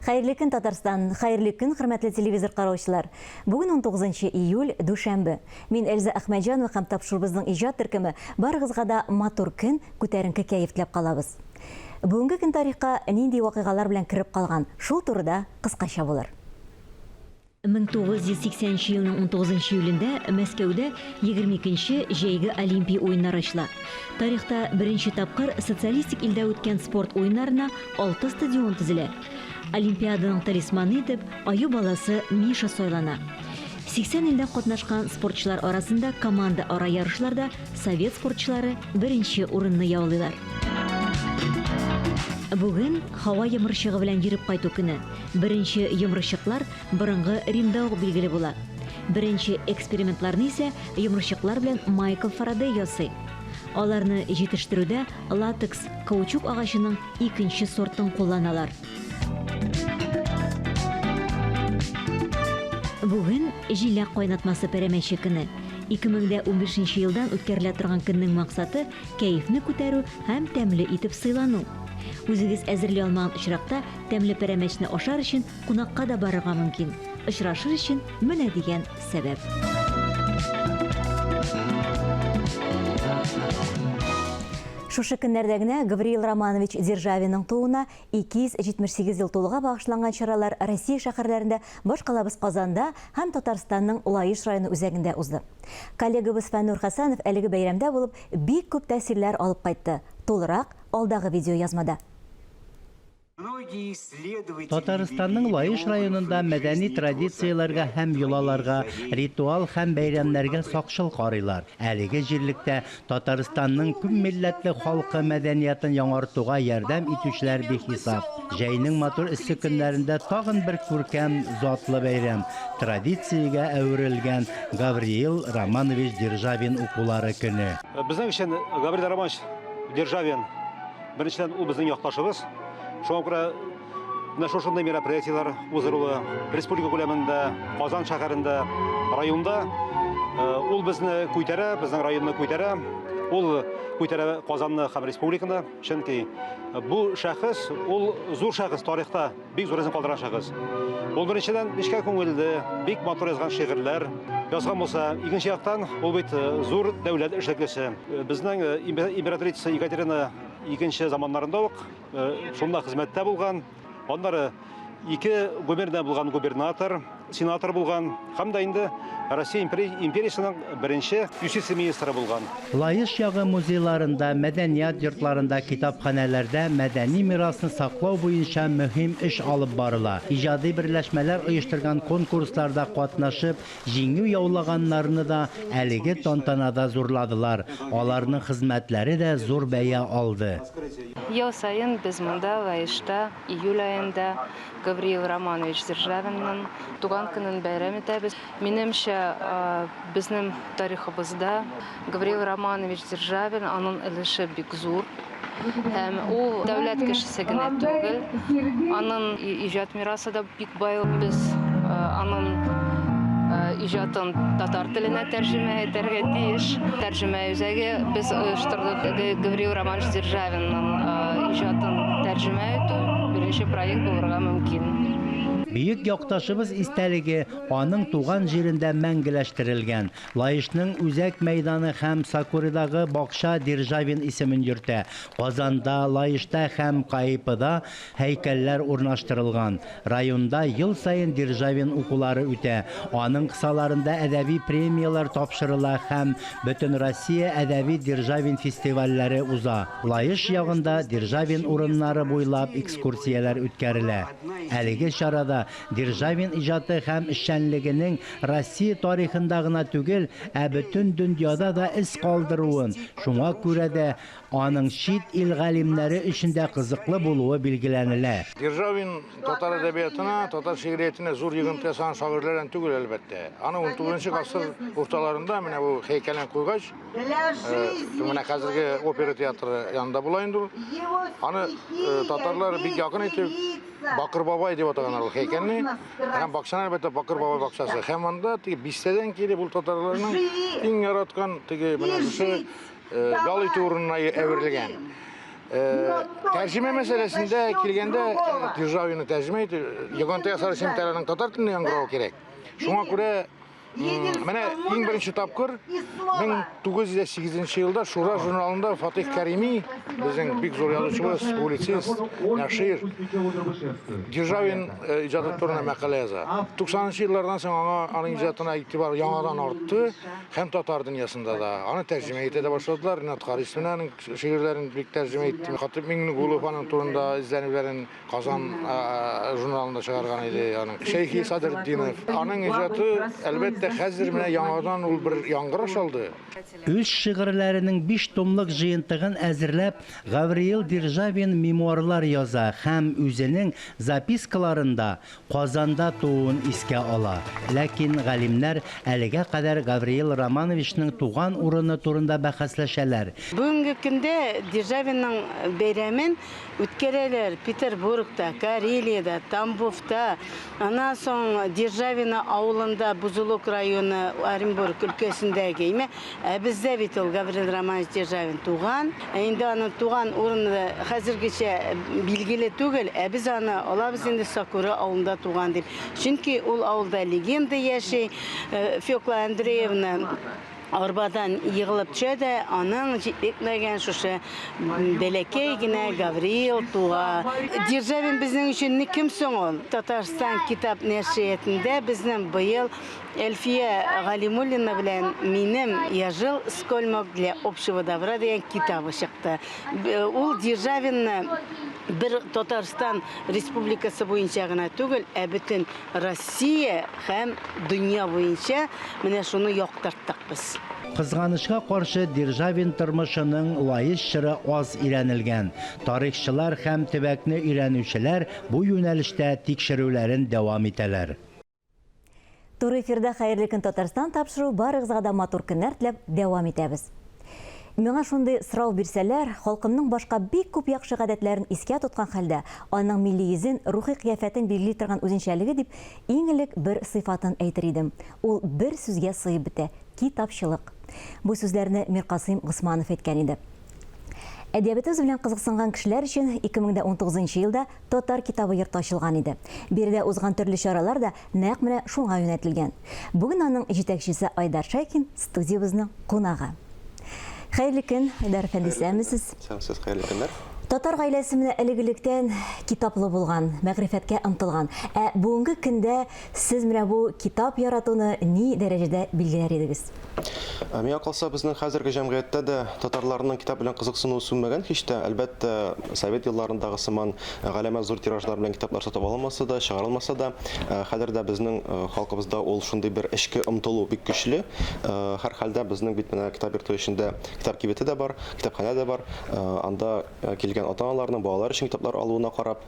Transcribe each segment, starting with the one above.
Хәерле көн, Татарстан, хәерле көн, хөрмәтле телевизор караучылар. Бүген 19 июль, дүшәмбе. Мин Эльза Әхмәҗанова һәм тапшырыбызның иҗат төркеме барыгызга да матур көн, күтәренке кәеф теләп калабыз. Бүгенге көн тарихка нинди вакыйгалар белән кирип калган, шул турыда кыскача булыр. 1980 елның 19 июлендә Мәскәүдә 22-нче җәйге Олимпия уеннары ачыла. Тарихта беренче тапкыр социалистик илдә үткән спорт уеннарына 6 стадион төзелә. Олимпиаданың талисманы итеп аю баласы Миша сайлана. 80 илдә катнашкан спортчылар арасында команда ара ярышларда совет спортчылары беренче урынны яулыйлар. Бүген һава йомырчыгы белән йөреп кайту көне. Беренче йомырчыклар борынгы Римда ук билгеле була. Беренче экспериментларны исә йомырчыклар белән Майкл Фарадей ясый. Аларны җитештерүдә латекс каучук агачының икенче сортын кулланалар. Бүген җиләк кайнатмасы пәрәмәче көне. 2015 елдан үткәрелә торган көннең максаты кәефне күтәрү һәм тәмле итеп сыйлану. Үзегез әзерли алмаган очракта тәмле пәрәмәчне ашар өчен кунакка да барырга мөмкин. Очрашыр өчен менә дигән сәбәп. Шушы көннәрдә генә Гавриил Романович Державинның тууына 278 ел тулуга багышланган чаралар Россия шәһәрләрендә, баш калабыз Казанда һәм Татарстанның Лаеш районы үзәгендә узды. Коллегабыз Фәннур Хәсәнов әлеге бәйрәмдә булып бик күп тәэсирләр алып кайтты. Тулырак алдагы видео язмада. Татарстанның Лаеш районында мәдәни традицияләргә һәм йолаларга, ритуал һәм бәйрәмнәргә сакчыл карыйлар. Әлеге җирлектә Татарстанның күп милләтле халкы мәдәниятын яңартуга ярдәм итүчеләр бихисап. Җәйнең матур эссе көннәрендә тагын бер күркәм затлы бәйрәм. Традициягә әверелгән Гавриил Романович Державин укулары көне. Безнең өчен Гавриил Романович Державин беренчедән ул безнең якташыбыз. Шуңа күрә шушындай мероприятиялар уздырылу республика күләмендә, Казан шәһәрендә, районда ул безне күтәрә, безнең районны күтәрә, ул күтәрә Казанны һәм республиканы, чөнки бу шәхес, ул зур шәхес тарихта, бик зур исем калдырган шәхес. Ул беренчедән нечкә күңелле, бик матур язган шигырьләр язган булса, икенче яктан ул бит зур дәүләт эшлеклесе. Безнең императрица Екатерина икенче заманнарында ук шунда хезмәттә булган, аннары ике губернада булган губернатор, сенатор булган, һәм дә инде Россия империясының беренче юстиция министры булган. Лаеш ягы музейларында, мәдәният йортларында, китапханәләрдә мәдәни мирасны саклау буенча мөһим эш алып барыла. Иҗади берләшмәләр оештырган конкурсларда катнашып, җиңү яулаганнарны да әлеге тантанада зурладылар. Аларның хезмәтләре дә зур бәя алды. Ел сайын без монда Лаешта июль айында Гавриил Романович Державинның туган көнен бәйрәм итәбез. Минемчә, безнең тарихыбызда Гавриил Романович Державин аның өлеше бик зур. Һәм ул дәүләт кешесе генә түгел, аның иҗат мирасы да бик бай. Без аның иҗатын татар теленә тәрҗемә итәргә тиеш. Тәрҗемә үзәге без оештырдык. Гавриил Романович Державинның иҗатын тәрҗемә итү беренче проект булырга мөмкин. Büyük якташыбыз истәлеге аның туган җирендә мәңгеләштерелгән. Лаешның үзәк мәйданы һәм Сакуридагы бакча Державин исемен йөртә. Казанда, Лаешта һәм Кайпыда һәйкәлләр урнаштырылган. Районда ел сайын Державин укулары үтә. Аның кысаларында әдәби премиялар тапшырыла һәм бөтен Россия әдәби Державин фестивальләре уза. Лаеш ягында Державин урыннары буйлап экскурсияләр үткәрелә. Әлеге чарада Державин иҗаты һәм эшчәнлегенең Россия тарихында гына түгел, бөтен дөньяда да эз калдыруын, шуңа күрә дә аның чит ил галимнәре өчендә кызыклы булуы билгеләнелә. Державин татар әдәбиятына, татар шигъриятенә зур йогынты ясаган шагыйрьләрдән түгел әлбәттә. Аны 19 гасыр урталарында менә бу һәйкәлен куйгач, менә хәзерге опера театры янында була инде ул. Аны татарлар бик якын итеп Бакыр бабай дип атаганнар ул һәйкәлне. Һәм бакчаны әлбәттә Бакыр бабай бакчасы. Һәм анда теге бистәдән килеп ул татарларның иң яраткан теге менә шушы ял итү урынына әверелгән. Tercüme meselesinde kilgende Державины tercüme etdi. Yegantaya sarı semtlerinin tatar tilini yangırау gerek. Şuna göre Mene en birinci tapkır 1908 yılda Şura jurnalında Fatih Karimi bizim büyük zor yazıcımız, publisist, Naşir Державин icadetlerine makale yazar. 90'lı yıllardan sonra onun icadına itibar yanadan arttı. Hem Tatar dünyasında da onu tercüme etmeye başladılar. Rinat Karismina'nın şiirlerini büyük tercüme etti. Hatip Mingni Gulufan'ın turunda izlenimlerin Kazan jurnalında çıkargan idi. Yani Şeyhi Sadreddinov. Onun icadı elbette hazır mine yanadan ol bir yangıraş aldı. Үз шигырьләренең 5 томлык җыентыгын әзерләп, Гавриил Державин мемуарлар яза һәм үзенең запискаларында Казанда тууын искә ала. Ләкин галимнәр әлегә кадәр Гавриил Романовичның туган урыны турында бәхәсләшәләр. Бүгінгі күнде Державинның бәйрәмен үткәрәләр Петербургта, Карелияда, Тамбовта, анан соң Державина авылында Бузулук районы Оренбург өлкәсендәге име, бездә бит ул Гавриил Романович Державин туган. Инде аның туган урыны хәзергечә билгеле түгел, без аны алабыз инде Сакура авылында туган дип. Чөнки ул авылда легенда яши, Фёкла Андреевна Арбадан йығылып төшәдә, аның җитмәгән шушы бәләкәй генә Гавриил туга. Державин безнең өчен ни кем соң ул? Татарстан китап нәшриятендә безнең быел Эльфия Галимуллина белән минем «Я жил скольмок для общего добра» дигән китабы чыкты. Ул Державинны бер Татарстан республикасы буенча гына түгел, бөтен Россия һәм дөнья буенча менә шуны яктырттык без. Кызганычка каршы Державин тормышының лаис чыры аз өйрәнелгән. Тарихчылар һәм төбәкне өйрәнүчеләр бу юнәлештә тикшерүләрен дәвам итәләр. Туры эфирда хәерле көн Татарстан тапшыру барыгызга да матур көннәр теләп дәвам итәбез. Миңа шундый сорау бирсәләр, халкымның башка бик күп яхшы гадәтләрен искә тоткан хәлдә, аның милли йөзен, рухи кыяфәтен билгели торган үзенчәлеге дип, иң элек бер сыйфатын әйтер идем. Ул бер сүзгә сыйып бетә: китапчылык. Бу сүзләрне Миркасым Госманов әйткән иде. Әдәбиятыбыз белән кызыксынган кешеләр өчен 2019 елда Татар китабы йорты ачылган иде. Биредә узган төрле чаралар да нәкъ менә шуңа юнәтелгән. Бүген аның җитәкчесе Айдар Шайкин студиябызның кунагы. Хәерле көн, Айдар әфәнде, сәмисез? Сәмсез, хәерле көннәр. Татар гаиләсе менә элегелектән китаплы булган, мәгърифәткә омтылган. Бүгенге көндә сез менә бу китап яратуны ни дәрәҗәдә билгеләр идегез? Миңа калса, безнең хәзерге җәмгыятьтә дә татарларның китап белән кызыксынуы сүнмәгән һич тә. Әлбәттә, совет елларындагы сыман галәмәт зур тиражлар белән китаплар сатып алынмаса да, чыгарылмаса да, хәзердә безнең халкыбызда ул шундый бер эчке омтылу бик көчле. Һәр хәлдә безнең бит менә китап йорты эчендә китап кибете дә бар, китапханә дә бар. Анда килгән ата-аналарның балалар өчен китаплар алуына карап,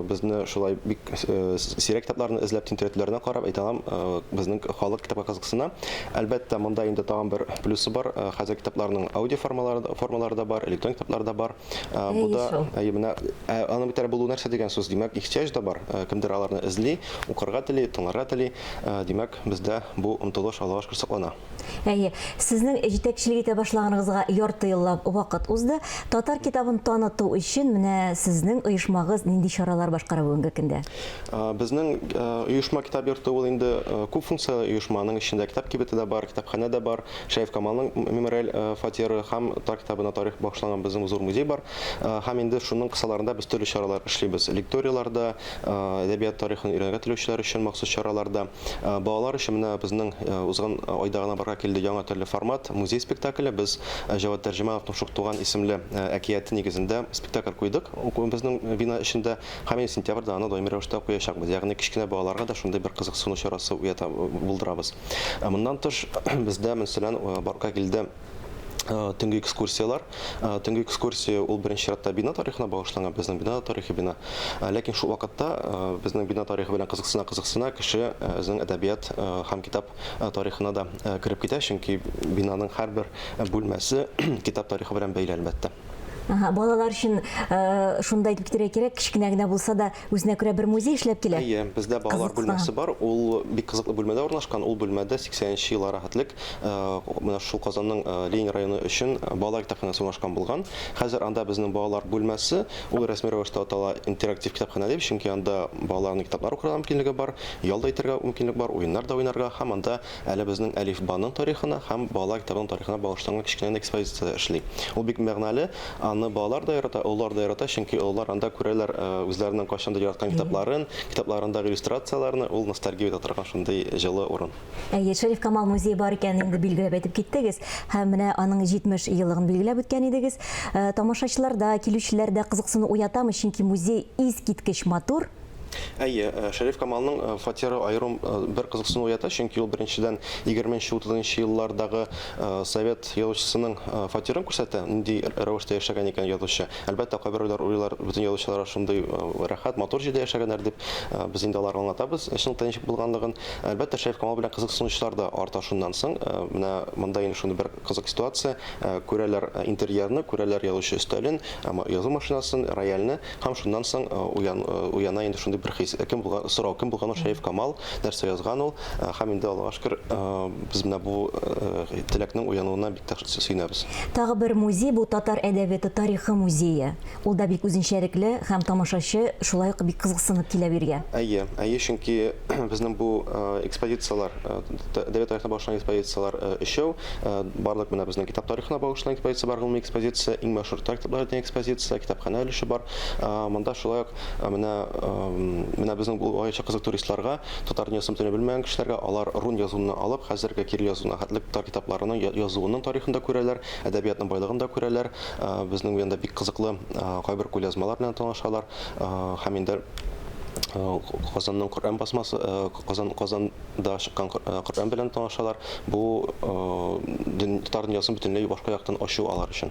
безне шулай бик сирәк китапларны эзләп тинтерәтүләренә карап, әйтәм, безнең халык китапка кызыксына. Әлбәттә, монда инде тагын бер плюсы бар. Хәзер китапларның аудио формалары да бар, электрон китаплар да бар. Бу да менә аның битәр булу нәрсә дигән сүз, димәк, ихтияҗ да бар. Кемдер аларны эзли, укырга тели, тыңларга тели. Димәк, бездә бу омтылыш алгаш күрсәтелә. Сезнең җитәкчелек итә башлаганыгызга ярты еллап вакыт узды. Татар китабын таныту өчен менә сезнең оешмагыз нинди чаралар башкара бүгенге көндә? Безнең оешма китап йорты ул инде күп функциялы оешманың эчендә китап кибете дә бар, китапханә дә бар, Шәйф Камалның мемориаль фатиры һәм Татар китабына тарих багышланган безнең зур музей бар. Һәм инде шуның кысаларында без төрле чаралар эшлибез. Лекторияларда, әдәбият тарихын өйрәнергә теләүчеләр өчен махсус чараларда, балалар өчен менә безнең узган айда гына барга килде яңа төрле формат музей спектакле. Без Җавад Тәрҗемәновның Шук туган исемле әкияте нигезендә спектакль куйдык. Безнең бина эчендә һәм сентябрьдә аны даими рәвештә куячакбыз. Ягъни кичкенә балаларга да шундый бер кызыксыну чарасы булдырабыз. Моннан тыш бездә мәсәлән барга килде төнге экскурсиялар. Төнге экскурсия ул беренче чиратта бина тарихына багышланган, безнең бина тарихы бина. Ләкин шул вакытта безнең бина тарихы белән кызыксына кеше үзенең әдәбият һәм китап тарихына да кирип китә, чөнки бинаның һәрбер бүлмәсе китап тарихы белән бәйле әлбәттә. Балалар өчен шундай итеп китәргә кирәк, кичкенә генә булса да үзенә күрә бер музей эшләп килә. Бездә балалар бүлмәсе бар. Ул бик кызыклы бүлмәдә урнашкан. Ул бүлмәдә 80нче еллар хәтлек менә шул Казанның Ленин районы өчен балалар китапханасы урнашкан булган. Хәзер анда безнең балалар бүлмәсе, ул рәсми рәвештә атала интерактив китапхана дип, чөнки анда балаларның китаплар укырга мөмкинлеге бар, ялда итәргә мөмкинлек бар, уеннар да уйнарга, һәм анда әле безнең әлифбаның тарихына һәм балалар китабының тарихына багышланган кичкенә экспозиция эшли. Ул бик мәгънәле, аны балалар да ярата, олар да ярата, чөнки олар анда күрәләр үзләренең кайчандыр яраткан китапларындагы иллюстрацияларны, ул ностальгия итә торган шундый җылы урын. Шәриф Камал музее бар икән инде билгеләп әйтеп киттегез, һәм менә аның 70 еллыгын билгеләп үткән идегез. Тамашачыларда, килүчеләрдә кызыксыну уятамы, чөнки музей искиткеч матур. Шәриф Камалның фатиры айрым бер кызыксыну уята, чөнки ул беренчедән 20-30 еллардагы совет язучысының фатирын күрсәтә, нинди рәвештә яшәгән икән язучы. Әлбәттә, каберләр уйлар, бөтен язучылар шундый рәхәт, матур җирдә яшәгәннәр дип без инде аларга аңлатабыз, чынлыкта ничек булганлыгын. Әлбәттә, Шәриф Камал белән кызыксынучылар да арта шуннан соң. Менә монда инде шундый бер кызык ситуация, күрәләр интерьерны, күрәләр язучы өстәлен, язу машинасын, рояльны, һәм шуннан соң уяна инде шундый бер хис. Кем булган Шәриф Камал, нәрсә язган ул, һәм инде Аллаһка шөкер, без менә бу теләкнең уянуына бик тә сөенәбез. Тагы бер музей бу татар әдәбияты тарихы музее. Ул да бик үзенчәлекле һәм тамашачы шулай ук бик кызыксынып килә биргә. Чөнки безнең бу экспозициялар, әдәбият тарихына багышланган экспозициялар өчәү, барлык менә безнең китап тарихына багышланган экспозиция бар, гомуми экспозиция, иң мәшһүр китапларның экспозиция, китапханә өлеше бар. Монда шулай ук менә безнең бу аяча кызык туристларга, татар дөньясын төнә белмәгән кешеләргә алар рун язуын алып, хәзерге кирилл язуына хәтлек татар китапларының язуының тарихында күрәләр, әдәбиятның байлыгын да күрәләр. Безнең янда бик кызыклы кайбер күлязмалар белән танышалар. Һәм инде Казанның Коръән басмасы, Казанда чыккан Коръән белән танышалар. Бу татар дөньясын бөтенләй башка яктан ачу алар өчен.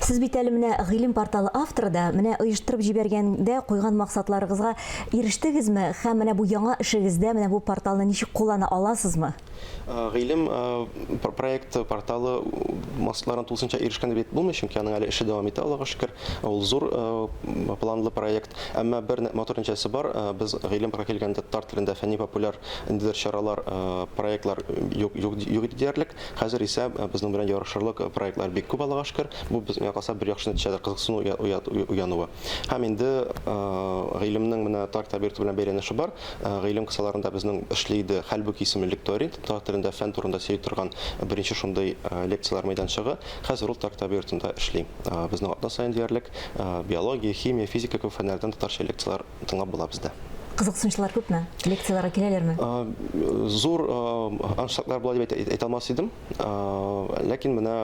Сез бит әле менә гыйлем порталы авторы да, менә оештырып җибәргәндә куйган максатларыгызга ирештегезме? Һәм менә бу яңа эшегездә менә бу порталны ничек куллана аласызмы? Гыйлем проекты порталы максатларына тулысынча ирешкән дип булмый, чөнки аның әле эше дәвам итә, Аллаһка шөкер. Ул зур планлы проект. Әмма бер матур нәтиҗәсе бар. Без гыйлем паркка килгәндә татар телендә фәнни популяр индидер чаралар, проектлар юк диярлек. Хәзер исә безнең белән ярышырлык проектлар бик күп, Аллаһка шөкер. Бу безгә калса бер яхшы нәтиҗәдер, кызыксыну уянуы. Һәм инде гыйлемнең менә татар табигаты белән бәйләнеше бар. Гыйлем кысаларында безнең эшли иде Хәлбуки исемле лекторий, татар телендә фән турында сөйли торган беренче шундый лекциялар мәйданчыгы. Хәзер ул татар табигатында эшли. Безнең атна саен диярлек биология, химия, физика кебек фәннәрдән татарча лекциялар тыңлап була бездә. Кызыксынучылар күпме? Лекцияларга киләләрме? Зур аншлаглар була дип әйтә алмас идем. Ләкин менә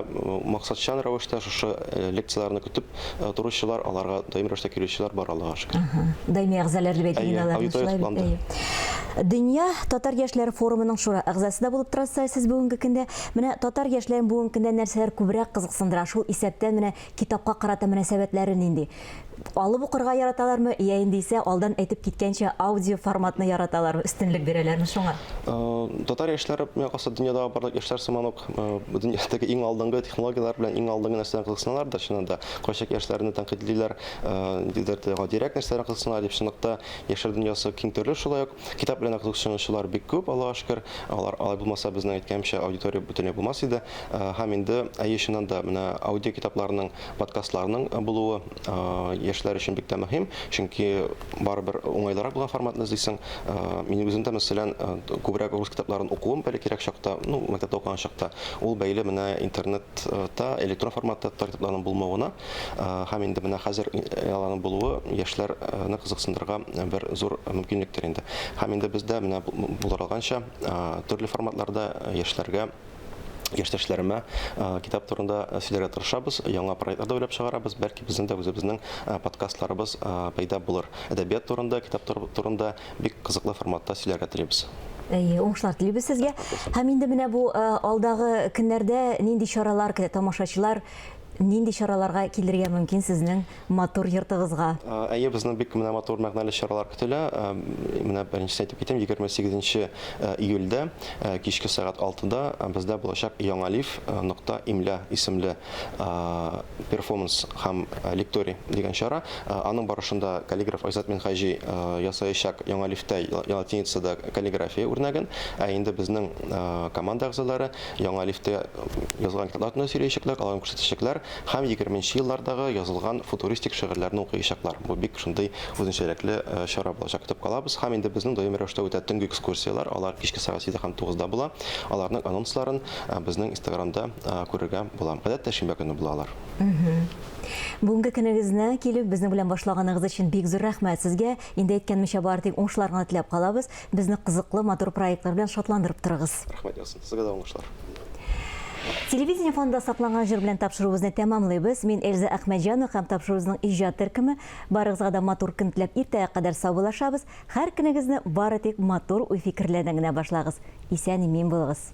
максатчан рәвештә шушы лекцияларны көтеп торучылар, аларга даими рәвештә килүчеләр бар, Аллаһка шөкер. Даими әгъзалар дип әйтелгән. Дөнья татар яшьләре форумының шура әгъзасы да булып торасыз сез бүгенге көндә. Менә татар яшьләрен бүгенге көндә нәрсәләр күбрәк кызыксындыра? Шул исәптән менә китапка карата мөнәсәбәтләре нинди? Алып укырга яраталармы, я инде исә алдан әйтеп киткәнчә аудио форматны яраталармы, өстенлек бирәләрме шуңа? Татар яшьләре калса дөньяда барлык яшьләр сыман ук дөньядагы иң алдынгы технологиялар белән иң алдынгы нәрсәләрдән кызыксыналар да, чынында кайчак яшьләрне тәнкыйтьлиләр, директ нәрсәләрдән кызыксыналар дип, чынлыкта яшьләр дөньясы киң төрле, шулай ук китап белән кызыксынучылар бик күп, Аллаһка шөкер. Алар булмаса безнең әйткәнчә аудитория бөтенләй булмас иде. Һәм инде чыннан да менә аудио китапларның, подкастларның булуы яшьләр өчен бик тә мөһим, чөнки барыбер уңайлырак булган форматны эзлисең. Минем үзем дә мәсәлән күбрәк рус китапларын укуым бәлки кирәк чакта, мәктәптә укыган чакта, ул бәйле менә интернетта, электрон форматта китапларның булмавына, һәм инде менә хәзер аларның булуы яшьләрне кызыксындырырга бер зур мөмкинлектер инде. Һәм инде бездә менә булдырылганча төрле форматларда яшьләргә яшьтәшләремә китап турында сөйләргә тырышабыз, яңа проектлар да уйлап чыгарабыз, бәлки безнең дә үзебезнең подкастларыбыз пайда булыр. Әдәбият турында, китап турында бик кызыклы форматта сөйләргә телибез. Уңышлар телибез сезгә. Һәм инде менә бу алдагы көннәрдә нинди чаралар тамашачылар нинди чараларга килергә мөмкин сезнең матур йортыгызга? Әйе, безнең бик менә матур мәгънәле чаралар көтелә. Менә беренчесен әйтеп китәм, 28 июльдә кичке сәгать 6-да бездә булачак Яңа Лиф .имля исемле перформанс һәм лекторий дигән чара. Аның барышында каллиграф Айзат Минхаҗи ясаячак Яңа Лифтә латиницада каллиграфия үрнәген, ә инде безнең команда әгъзалары Яңа Лифтә язылган китапларны сөйләячәкләр, аларны күрсәтәчәкләр һәм 20-нче еллардагы язылган футуристик шигырьләрне укыячаклар. Бу бик шундый үзенчәлекле чара булачак дип калабыз. Һәм инде безнең даими рәвештә үтә төнге экскурсиялар, алар кичке сәгать 7 һәм 9-да була. Аларның анонсларын безнең Instagramда күрергә була. Гадәттә шимбә көне булалар. Бүгенге көнегезне килеп безнең белән башлаганыгыз өчен бик зур рәхмәт сезгә. Инде әйткәнемчә бар тик уңышларны теләп калабыз. Безне кызыклы матур проектлар белән шатландырып торыгыз. Рәхмәт ясын. Сезгә дә уңышлар. Телевидение фонда сакланган җыр белән тапшыруыбызны тәмамлыйбыз. Мин Эльза Әхмәтҗанова һәм тапшыруыбызның иҗат төркеме. Барыгызга да матур көн теләп иртәгә кадәр саубуллашабыз. Һәр көнегезне бары тик матур уй-фикерләрдән генә башлагыз. Исән-имин булыгыз.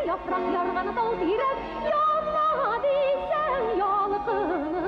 Yaprak yarganı dal direk, yanma diysen yalqın